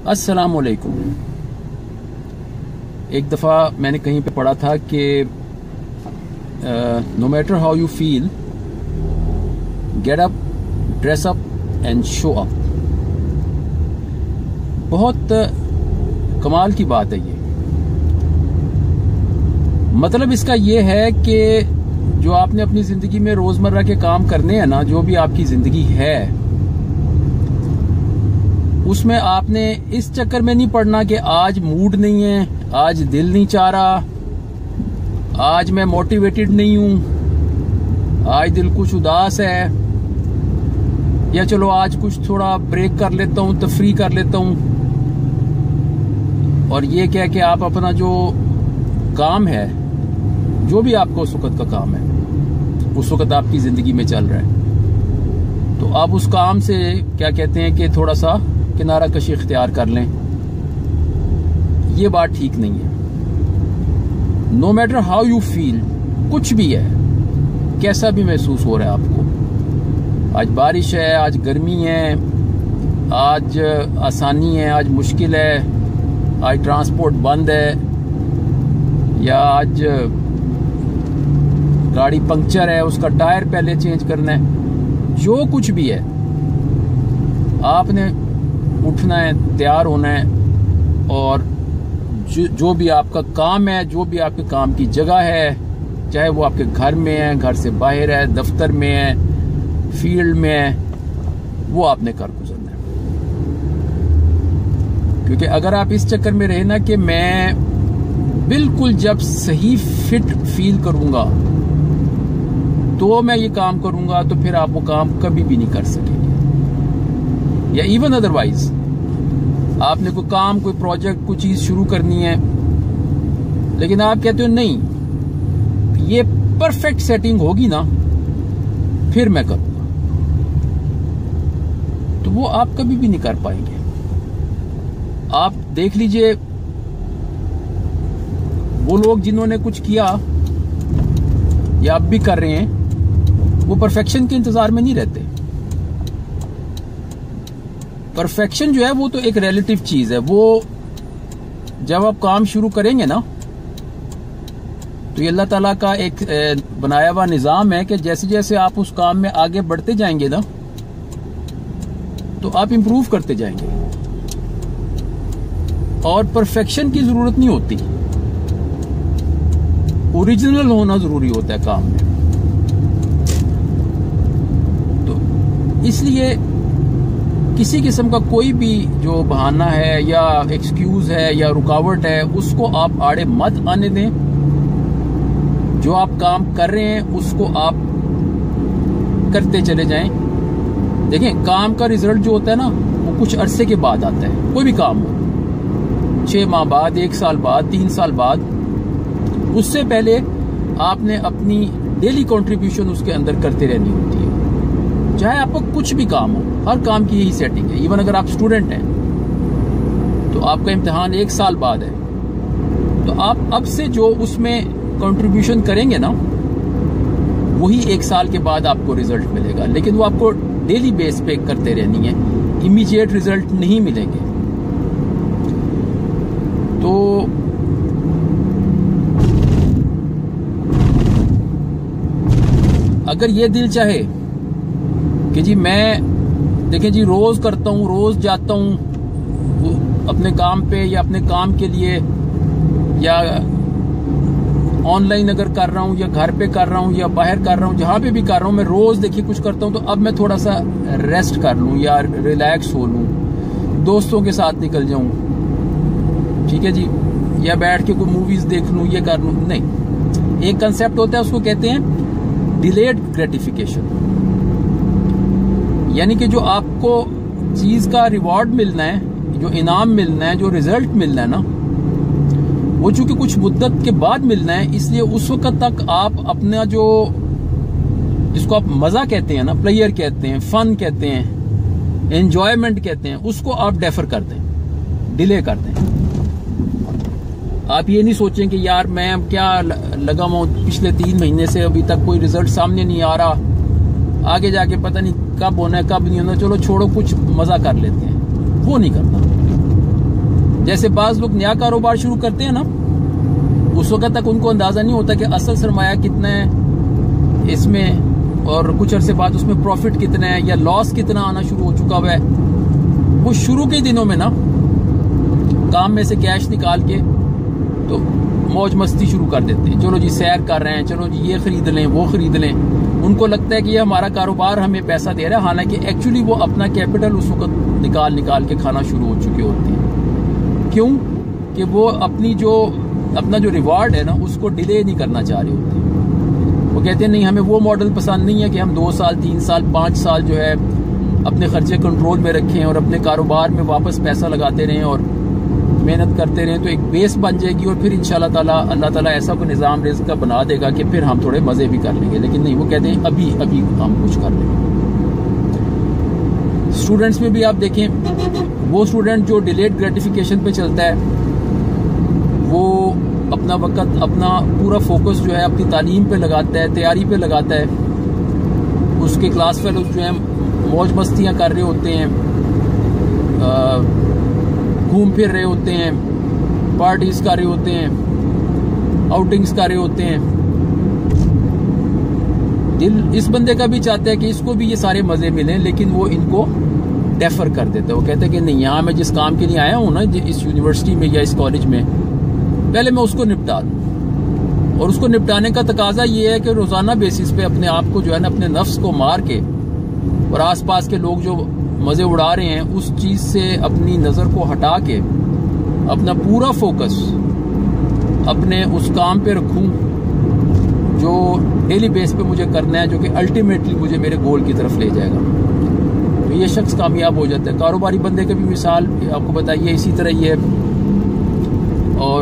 अस्सलामुअलैकुम। एक दफ़ा मैंने कहीं पे पढ़ा था कि no matter how you feel, get up, dress up and show up. बहुत कमाल की बात है ये। मतलब इसका ये है कि जो आपने अपनी जिंदगी में रोजमर्रा के काम करने हैं ना, जो भी आपकी जिंदगी है, उसमें आपने इस चक्कर में नहीं पड़ना कि आज मूड नहीं है, आज दिल नहीं चाह रहा, आज मैं मोटिवेटेड नहीं हूं, आज दिल कुछ उदास है, या चलो आज कुछ थोड़ा ब्रेक कर लेता हूं, तफरी कर लेता हूं। और ये कह के आप अपना जो काम है, जो भी आपका उस वक्त का काम है, उस वक्त आपकी जिंदगी में चल रहा है, तो आप उस काम से क्या कहते हैं कि थोड़ा सा किनारा कशी इख्तियार कर लें। ये बात ठीक नहीं है। No matter how you feel, कुछ भी है, कैसा भी महसूस हो रहा है आपको, आज बारिश है, आज गर्मी है, आज आसानी है, आज मुश्किल है, आज ट्रांसपोर्ट बंद है, या आज गाड़ी पंक्चर है, उसका टायर पहले चेंज करना है, जो कुछ भी है, आपने उठना है, तैयार होना है, और जो भी आपका काम है, जो भी आपके काम की जगह है, चाहे वो आपके घर में है, घर से बाहर है, दफ्तर में है, फील्ड में है, वो आपने कर गुजरना है। क्योंकि अगर आप इस चक्कर में रहे ना कि मैं बिल्कुल जब सही फिट फील करूंगा तो मैं ये काम करूंगा, तो फिर आप वो काम कभी भी नहीं कर सकेंगे। या इवन अदरवाइज आपने कोई काम, कोई प्रोजेक्ट, कोई चीज शुरू करनी है, लेकिन आप कहते हो नहीं, ये परफेक्ट सेटिंग होगी ना फिर मैं करूंगा, तो वो आप कभी भी नहीं कर पाएंगे। आप देख लीजिए, वो लोग जिन्होंने कुछ किया या अब भी कर रहे हैं, वो परफेक्शन के इंतजार में नहीं रहते। परफेक्शन जो है वो तो एक रिलेटिव चीज है। वो जब आप काम शुरू करेंगे ना, तो ये अल्लाह ताला का एक बनाया हुआ निजाम है कि जैसे जैसे आप उस काम में आगे बढ़ते जाएंगे ना, तो आप इंप्रूव करते जाएंगे, और परफेक्शन की जरूरत नहीं होती, ओरिजिनल होना जरूरी होता है काम में। तो इसलिए किसी किस्म का कोई भी जो बहाना है या एक्सक्यूज है या रुकावट है, उसको आप आड़े मत आने दें। जो आप काम कर रहे हैं उसको आप करते चले जाएं। देखें, काम का रिजल्ट जो होता है ना, वो कुछ अरसे के बाद आता है। कोई भी काम हो, 6 माह बाद, 1 साल बाद, 3 साल बाद, उससे पहले आपने अपनी डेली कंट्रीब्यूशन उसके अंदर करते रहनी होती है। चाहे आपको कुछ भी काम हो, हर काम की यही सेटिंग है। इवन अगर आप स्टूडेंट हैं तो आपका इम्तिहान 1 साल बाद है, तो आप अब से जो उसमें कंट्रीब्यूशन करेंगे ना, वही 1 साल के बाद आपको रिजल्ट मिलेगा। लेकिन वो आपको डेली बेस पे करते रहनी है, इमीडिएट रिजल्ट नहीं मिलेंगे। तो अगर ये दिल चाहे कि जी मैं, देखें जी, रोज करता हूं, रोज जाता हूं अपने काम पे या अपने काम के लिए, या ऑनलाइन अगर कर रहा हूं या घर पे कर रहा हूं या बाहर कर रहा हूं, जहां पे भी कर रहा हूं, मैं रोज देखिए कुछ करता हूं, तो अब मैं थोड़ा सा रेस्ट कर लूं या रिलैक्स हो लूं, दोस्तों के साथ निकल जाऊं, ठीक है जी, या बैठ के कोई मूवीज देख लूं, ये कर लूं। नहीं, एक कंसेप्ट होता है, उसको कहते हैं डिलेड ग्रेटिफिकेशन। यानी कि जो आपको चीज का रिवॉर्ड मिलना है, जो इनाम मिलना है, जो रिजल्ट मिलना है ना, वो चूंकि कुछ मुद्दत के बाद मिलना है, इसलिए उस वक्त तक आप अपना जो, जिसको आप मजा कहते हैं ना, प्लेयर कहते हैं, फन कहते हैं, एंजॉयमेंट कहते हैं, उसको आप डेफर कर दें, डिले कर दें। आप ये नहीं सोचें कि यार मैं क्या लगा हुआ हूं, पिछले 3 महीने से अभी तक कोई रिजल्ट सामने नहीं आ रहा, आगे जाके पता नहीं कब होना है कब नहीं होना, चलो छोड़ो, कुछ मजा कर लेते हैं। वो नहीं करना। जैसे बाज लोग नया कारोबार शुरू करते हैं ना, उस वक्त तक उनको अंदाजा नहीं होता कि असल सरमाया कितना है इसमें और कुछ अरसे बाद उसमें प्रॉफिट कितना है या लॉस कितना आना शुरू हो चुका हुआ है। वो शुरू के दिनों में ना काम में से कैश निकाल के तो मौज मस्ती शुरू कर देते हैं, चलो जी सैर कर रहे हैं, चलो जी ये खरीद लें वो खरीद लें। उनको लगता है कि ये हमारा कारोबार हमें पैसा दे रहा है, हालांकि एक्चुअली वो अपना कैपिटल उस वक्त निकाल के खाना शुरू हो चुके होते हैं। क्यों? कि वो अपना जो रिवार्ड है ना उसको डिले नहीं करना चाह रहे होते हैं। वो कहते हैं नहीं, हमें वो मॉडल पसंद नहीं है कि हम 2 साल 3 साल 5 साल जो है अपने खर्चे कंट्रोल में रखें और अपने कारोबार में वापस पैसा लगाते रहें और मेहनत करते रहें, तो एक बेस बन जाएगी और फिर इंशाल्लाह ताला अल्लाह ताला ऐसा कोई निज़ाम रिज़्क़ का बना देगा कि फिर हम थोड़े मज़े भी कर लेंगे। लेकिन नहीं, वो कहते हैं अभी हम कुछ कर लेंगे। स्टूडेंट्स में भी आप देखें, वो स्टूडेंट जो डिलेड ग्रेटिफिकेशन पे चलता है वो अपना वक्त, अपना पूरा फोकस जो है अपनी तालीम पे लगाता है, तैयारी पे लगाता है। उसके क्लास फेलोज जो है मौज मस्तियाँ कर रहे होते हैं, घूम फिर रहे होते हैं, पार्टीज कर रहे होते हैं, आउटिंग्स कर रहे होते हैं। दिल इस बंदे का भी चाहता है कि इसको भी ये सारे मजे मिलें, लेकिन वो इनको डेफर कर देता है। वो कहता है कि नहीं, यहाँ मैं जिस काम के लिए आया हूँ ना, इस यूनिवर्सिटी में या इस कॉलेज में, पहले मैं उसको निपटा दूं। और उसको निपटाने का तकाजा ये है कि रोजाना बेसिस पे अपने आप को जो है ना, अपने नफ्स को मार के और आसपास के लोग जो मजे उड़ा रहे हैं उस चीज से अपनी नजर को हटा के अपना पूरा फोकस अपने उस काम पे रखूं जो डेली बेस पे मुझे करना है, जो कि अल्टीमेटली मुझे मेरे गोल की तरफ ले जाएगा। तो ये शख्स कामयाब हो जाता है। कारोबारी बंदे की भी मिसाल आपको बताइए इसी तरह ही है, और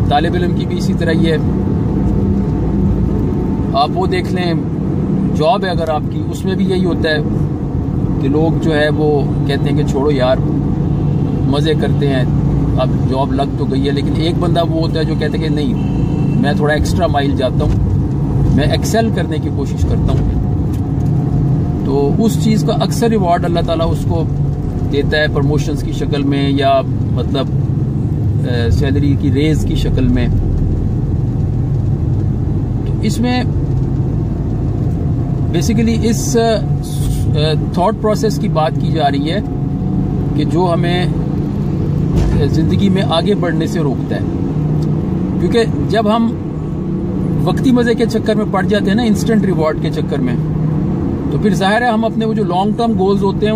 तालिब इल्म की भी इसी तरह ही है। आप वो देख लें, जॉब है अगर आपकी, उसमें भी यही होता है कि लोग जो है वो कहते हैं कि छोड़ो यार, मज़े करते हैं, अब जॉब लग तो गई है। लेकिन एक बंदा वो होता है जो कहते हैं कि नहीं, मैं थोड़ा एक्स्ट्रा माइल जाता हूँ, मैं एक्सेल करने की कोशिश करता हूँ। तो उस चीज़ का अक्सर रिवॉर्ड अल्लाह ताला उसको देता है प्रमोशंस की शक्ल में, या मतलब सैलरी की रेज की शक्ल में। तो इसमें बेसिकली इस थॉट प्रोसेस की बात की जा रही है कि जो हमें जिंदगी में आगे बढ़ने से रोकता है। क्योंकि जब हम वक्ती मजे के चक्कर में पड़ जाते हैं ना, इंस्टेंट रिवॉर्ड के चक्कर में, तो फिर जाहिर है हम अपने वो जो लॉन्ग टर्म गोल्स होते हैं,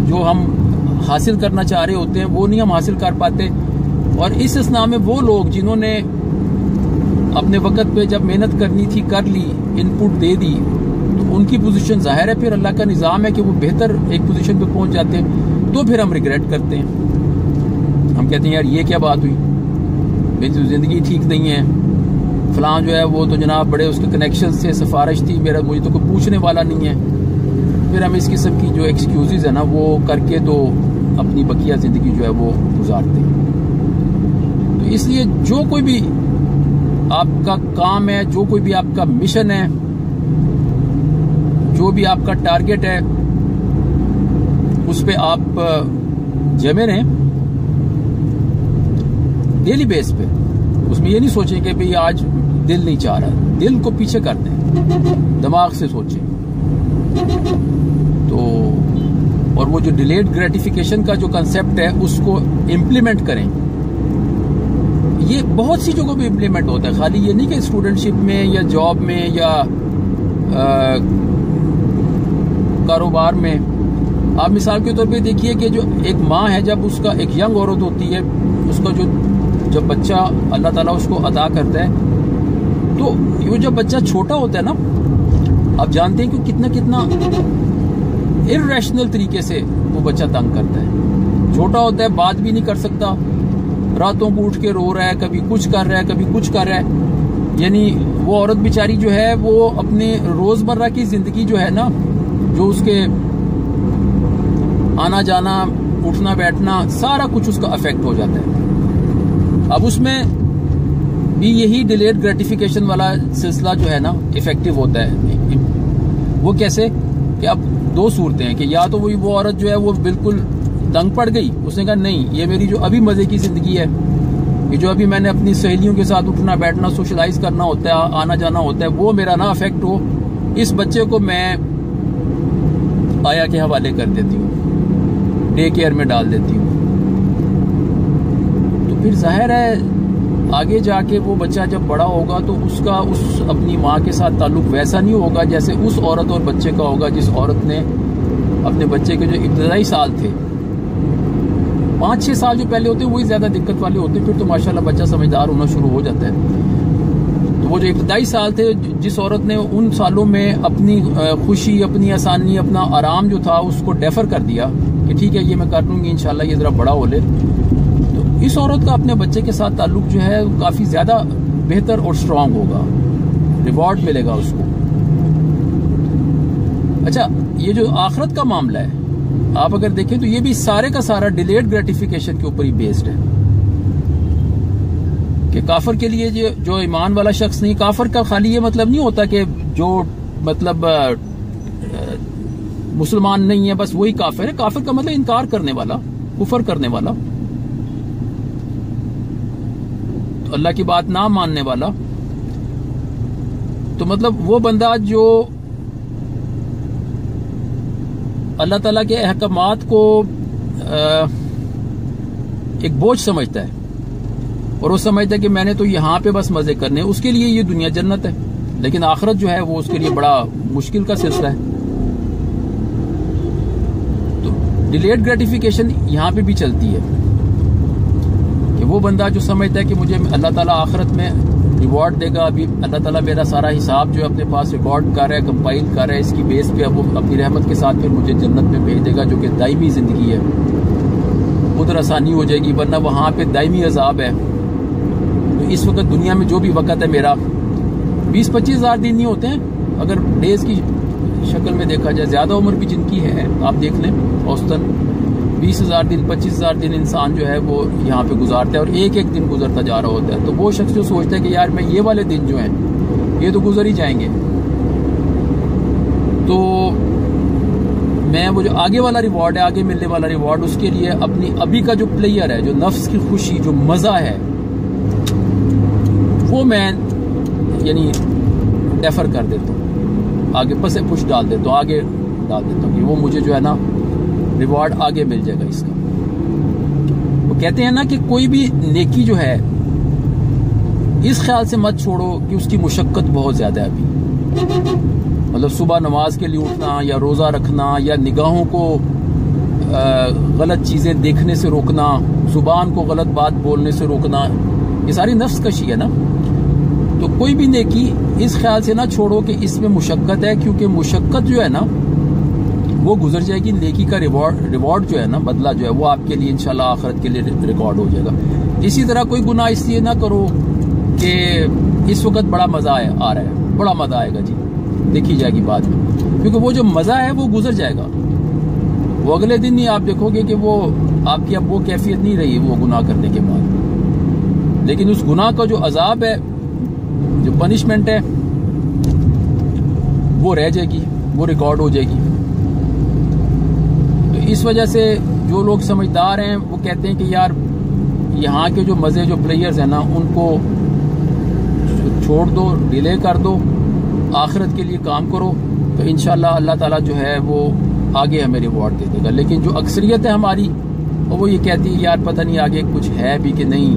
जो हम हासिल करना चाह रहे होते हैं, वो नहीं हम हासिल कर पाते। और इस असना में वो लोग जिन्होंने अपने वक्त पे जब मेहनत करनी थी कर ली, इनपुट दे दी, तो उनकी पोजीशन जाहिर है फिर अल्लाह का निज़ाम है कि वो बेहतर एक पोजीशन पे पहुंच जाते हैं। तो फिर हम रिग्रेट करते हैं, हम कहते हैं यार ये क्या बात हुई, मेरी तो जिंदगी ठीक नहीं है, फलां जो है वो तो जनाब बड़े उसके कनेक्शन से सिफारिश थी, मेरा मुझे तो कोई पूछने वाला नहीं है। फिर हम इस किस्म की जो एक्सक्यूजेज है ना वो करके तो अपनी बकिया जिंदगी जो है वो गुजारते हैं। तो इसलिए जो कोई भी आपका काम है, जो कोई भी आपका मिशन है, जो भी आपका टारगेट है, उस पे आप जमे रहें डेली बेस पे। उसमें ये नहीं सोचें कि भाई आज दिल नहीं चाह रहा, दिल को पीछे कर दें, दिमाग से सोचें। तो और वो जो डिलेड ग्रेटिफिकेशन का जो कंसेप्ट है उसको इम्प्लीमेंट करें। ये बहुत सी जगहों पे इम्प्लीमेंट होता है, खाली ये नहीं कि स्टूडेंटशिप में या जॉब में या कारोबार में। आप मिसाल के तौर पे देखिए कि जो एक माँ है, जब उसका एक यंग औरत होती है, उसका जब बच्चा अल्लाह ताला उसको अता करता है, तो ये जब बच्चा छोटा होता है ना, आप जानते हैं कि कितना इर्रेशनल तरीके से वो बच्चा तंग करता है। छोटा होता है, बात भी नहीं कर सकता, रातों को उठ के रो रहा है, कभी कुछ कर रहा है, कभी कुछ कर रहा है। यानी वो औरत बेचारी जो है वो अपने रोजमर्रा की जिंदगी जो है ना, जो उसके आना जाना, उठना बैठना, सारा कुछ उसका अफेक्ट हो जाता है। अब उसमें भी यही डिलेड ग्रेटिफिकेशन वाला सिलसिला जो है ना इफेक्टिव होता है। वो कैसे कि अब दो सूरतें हैं कि या तो वो औरत जो है वो बिल्कुल तंग पड़ गई, उसने कहा नहीं, ये मेरी जो अभी मजे की जिंदगी है, ये जो अभी मैंने अपनी सहेलियों के साथ उठना बैठना सोशलाइज करना होता है, आना जाना होता है, वो मेरा ना अफेक्ट हो, इस बच्चे को मैं आया के हवाले कर देती हूँ, डे केयर में डाल देती हूँ। तो फिर जाहिर है आगे जाके वो बच्चा जब बड़ा होगा तो उसका उस अपनी माँ के साथ ताल्लुक वैसा नहीं होगा जैसे उस औरत और बच्चे का होगा जिस औरत ने अपने बच्चे के जो इब्तदाई साल थे, 5-6 साल जो पहले होते हैं वही ज्यादा दिक्कत वाले होते हैं, फिर तो माशाल्लाह बच्चा समझदार होना शुरू हो जाता है। तो वो जो इब्तदाई साल थे, जिस औरत ने उन सालों में अपनी खुशी, अपनी आसानी, अपना आराम जो था उसको डेफर कर दिया कि ठीक है ये मैं कर लूंगी इंशाल्लाह, ये जरा बड़ा हो ले, तो इस औरत का अपने बच्चे के साथ ताल्लुक जो है काफी ज्यादा बेहतर और स्ट्रांग होगा, रिवॉर्ड मिलेगा उसको। अच्छा, ये जो आखिरत का मामला है आप अगर देखें तो ये भी सारे का सारा डिलेड ग्रेटिफिकेशन के ऊपर ही बेस्ड है कि काफिर के लिए जो ईमान वाला शख्स नहीं, काफिर का खाली ये मतलब नहीं होता कि जो मतलब मुसलमान नहीं है बस वही काफिर है। काफिर का मतलब इनकार करने वाला, कुफर करने वाला, तो अल्लाह की बात ना मानने वाला। तो मतलब वो बंदा जो अल्लाह ताला के अहकामात को एक बोझ समझता है और वो समझता है कि मैंने तो यहाँ पे बस मजे करने, उसके लिए ये दुनिया जन्नत है, लेकिन आखिरत जो है वो उसके लिए बड़ा मुश्किल का सिलसिला है। तो डिलेड ग्रेटिफिकेशन यहाँ पे भी चलती है कि वो बंदा जो समझता है कि मुझे अल्लाह ताला आखिरत में रिवॉर्ड देगा, अभी अल्लाह ताला मेरा सारा हिसाब जो है अपने पास रिकॉर्ड कर रहा है, कंपाइल कर रहा है, इसकी बेस पे अब वो अपनी रहमत के साथ फिर मुझे जन्नत में भेज देगा जो कि दायमी जिंदगी है, उधर आसानी हो जाएगी, वरना वहां पे दायमी अजाब है। तो इस वक्त दुनिया में जो भी वक्त है मेरा 20-25 हजार दिन नहीं होते हैं अगर डेज की शक्ल में देखा जाए, ज्यादा उम्र भी जिनकी है आप देख लें, औसतन 20,000 दिन 25,000 दिन इंसान जो है वो यहाँ पे गुजारता है और एक एक दिन गुजरता जा रहा होता है। तो वो शख्स जो सोचता है कि यार मैं ये वाले दिन जो हैं ये तो गुजर ही जाएंगे, तो मैं वो जो आगे वाला रिवॉर्ड है, आगे मिलने वाला रिवॉर्ड, उसके लिए अपनी अभी का जो प्लेयर है, जो नफ्स की खुशी, जो मजा है, वो मैं यानी डेफर कर देता हूँ, आगे पसे पुश डाल देता हूँ, आगे डाल देता हूँ कि वो मुझे जो है ना रिवॉर्ड आगे मिल जाएगा इसका। वो कहते हैं ना कि कोई भी नेकी जो है इस ख्याल से मत छोड़ो कि उसकी मुशक्कत बहुत ज्यादा है अभी, मतलब सुबह नमाज के लिए उठना या रोजा रखना या निगाहों को गलत चीजें देखने से रोकना, जुबान को गलत बात बोलने से रोकना, ये सारी नफ्स कशी है ना। तो कोई भी नेकी इस ख्याल से ना छोड़ो कि इसमें मुशक्कत है, क्योंकि मुशक्कत जो है ना वो गुजर जाएगी, नेकी का रिवॉर्ड जो है ना, बदला जो है वो आपके लिए इंशाल्लाह आखिरत के लिए रिकॉर्ड हो जाएगा। इसी तरह कोई गुनाह इसलिए ना करो कि इस वक्त बड़ा मजा आ रहा है, बड़ा मजा आएगा जी, देखी जाएगी बाद में, क्योंकि वो जो मजा है वो गुजर जाएगा, वो अगले दिन ही आप देखोगे कि वो आपकी अब वो कैफियत नहीं रही वो गुनाह करने के बाद। लेकिन उस गुनाह का जो अजाब है, जो पनिशमेंट है, वो रह जाएगी, वो रिकॉर्ड हो जाएगी। तो इस वजह से जो लोग समझदार हैं वो कहते हैं कि यार यहाँ के जो मजे, जो प्लेयर्स हैं ना, उनको छोड़ दो, डिले कर दो, आखिरत के लिए काम करो, तो इंशाल्लाह अल्लाह ताला जो है वो आगे हमें रिवॉर्ड दे देगा। लेकिन जो अक्सरियत है हमारी वो ये कहती है यार पता नहीं आगे कुछ है भी कि नहीं,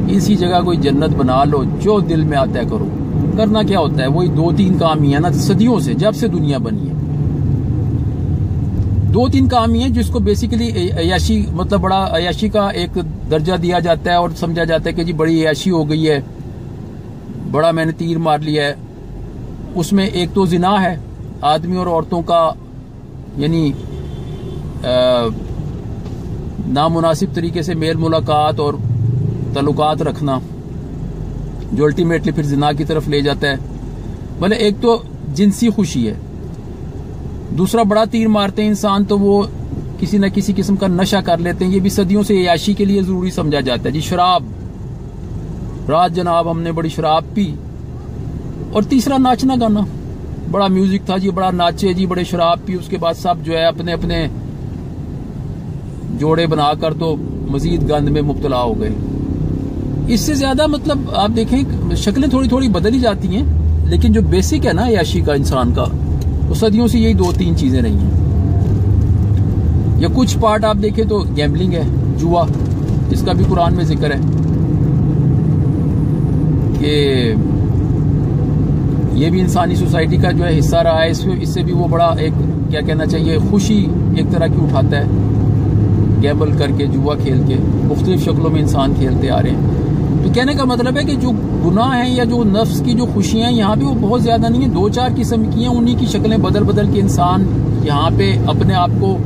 इसी जगह कोई जन्नत बना लो, जो दिल में आता है करो। करना क्या होता है, वही 2-3 काम ही है ना, सदियों से, जब से दुनिया बनी है 2-3 काम ही है जिसको बेसिकली अयाशी, मतलब बड़ा अयाशी का एक दर्जा दिया जाता है और समझा जाता है कि जी बड़ी अयाशी हो गई है, बड़ा मैंने तीर मार लिया है। उसमें एक तो जिना है, आदमी और औरतों का यानी नामुनासिब तरीके से मेल मुलाकात और तल्लुकात रखना, जो अल्टीमेटली फिर जिना की तरफ ले जाता है। भले एक तो जिनसी खुशी है, दूसरा बड़ा तीर मारते हैं इंसान तो वो किसी न किसी किस्म का नशा कर लेते हैं, ये भी सदियों से अयाशी के लिए जरूरी समझा जाता है जी। शराब, रात जनाब हमने बड़ी शराब पी। और तीसरा नाचना गाना, बड़ा म्यूजिक था जी, बड़ा नाचे जी, बड़े शराब पी, उसके बाद सब जो है अपने अपने जोड़े बनाकर तो मजीद गंद में मुब्तला हो गए। इससे ज्यादा मतलब आप देखें शक्लें थोड़ी थोड़ी बदली जाती हैं, लेकिन जो बेसिक है ना याशी का इंसान का, वो सदियों से यही 2-3 चीजें रही हैं। या कुछ पार्ट आप देखें तो गैम्बलिंग है, जुआ, इसका भी कुरान में जिक्र है कि ये भी इंसानी सोसाइटी का जो है हिस्सा रहा है। इससे भी वो बड़ा एक क्या कहना चाहिए खुशी एक तरह की उठाता है, गैम्बल करके, जुआ खेल के, मुख्तलिफ शक्लों में इंसान खेलते आ रहे हैं। तो कहने का मतलब है कि जो गुनाह है या जो नफ्स की जो खुशियां हैं यहाँ पे वो बहुत ज्यादा नहीं है, 2-4 किस्म की हैं। उन्हीं की शक्लें बदल बदल के इंसान यहाँ पे अपने आप को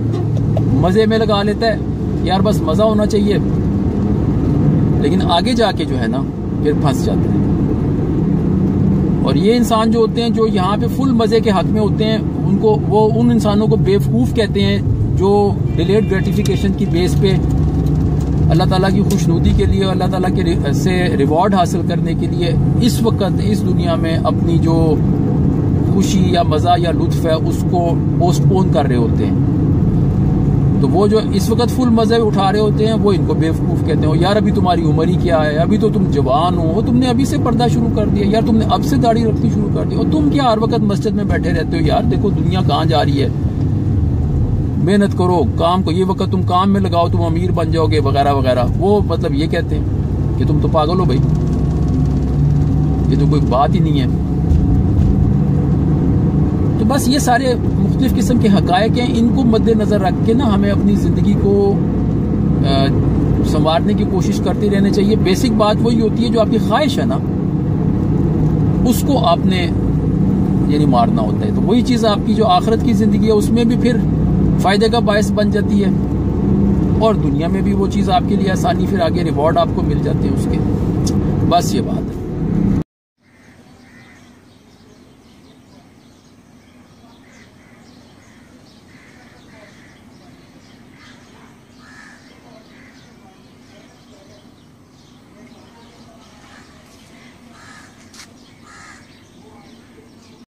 मजे में लगा लेता है, यार बस मजा होना चाहिए, लेकिन आगे जाके जो है ना फिर फंस जाता है। और ये इंसान जो होते हैं जो यहाँ पे फुल मजे के हक में होते हैं, उनको वो उन इंसानों को बेवकूफ कहते हैं जो डिलेड ग्रेटिफिकेशन की बेस पे अल्लाह ताला की खुशनुदी के लिए, अल्लाह ताला के से रिवॉर्ड हासिल करने के लिए इस वक्त इस दुनिया में अपनी जो खुशी या मजा या लुत्फ है उसको पोस्टपोन कर रहे होते हैं। तो वो जो इस वक्त फुल मजे उठा रहे होते हैं वो इनको बेवकूफ कहते हैं। यार अभी तुम्हारी उम्र ही क्या है, अभी तो तुम जवान हो, तुमने अभी से पर्दा शुरू कर दिया, यार तुमने अब से दाढ़ी रखनी शुरू कर दी, और तुम क्या हर वक्त मस्जिद में बैठे रहते हो, यार देखो दुनिया कहाँ जा रही है, मेहनत करो, काम को, ये वक्त तुम काम में लगाओ, तुम अमीर बन जाओगे वगैरह वगैरह। वो मतलब ये कहते हैं कि तुम तो पागल हो भाई, ये तो कोई बात ही नहीं है। तो बस ये सारे मुख्तलिफ किस्म के हकायक हैं, इनको मद्देनजर रख के ना हमें अपनी जिंदगी को संवारने की कोशिश करते रहने चाहिए। बेसिक बात वही होती है, जो आपकी ख्वाहिश है ना उसको आपने यानी मारना होता है। तो वही चीज आपकी जो आखिरत की जिंदगी है उसमें भी फिर फायदे का बायस बन जाती है, और दुनिया में भी वो चीज आपके लिए आसानी, फिर आगे रिवॉर्ड आपको मिल जाते हैं उसके। बस ये बात है।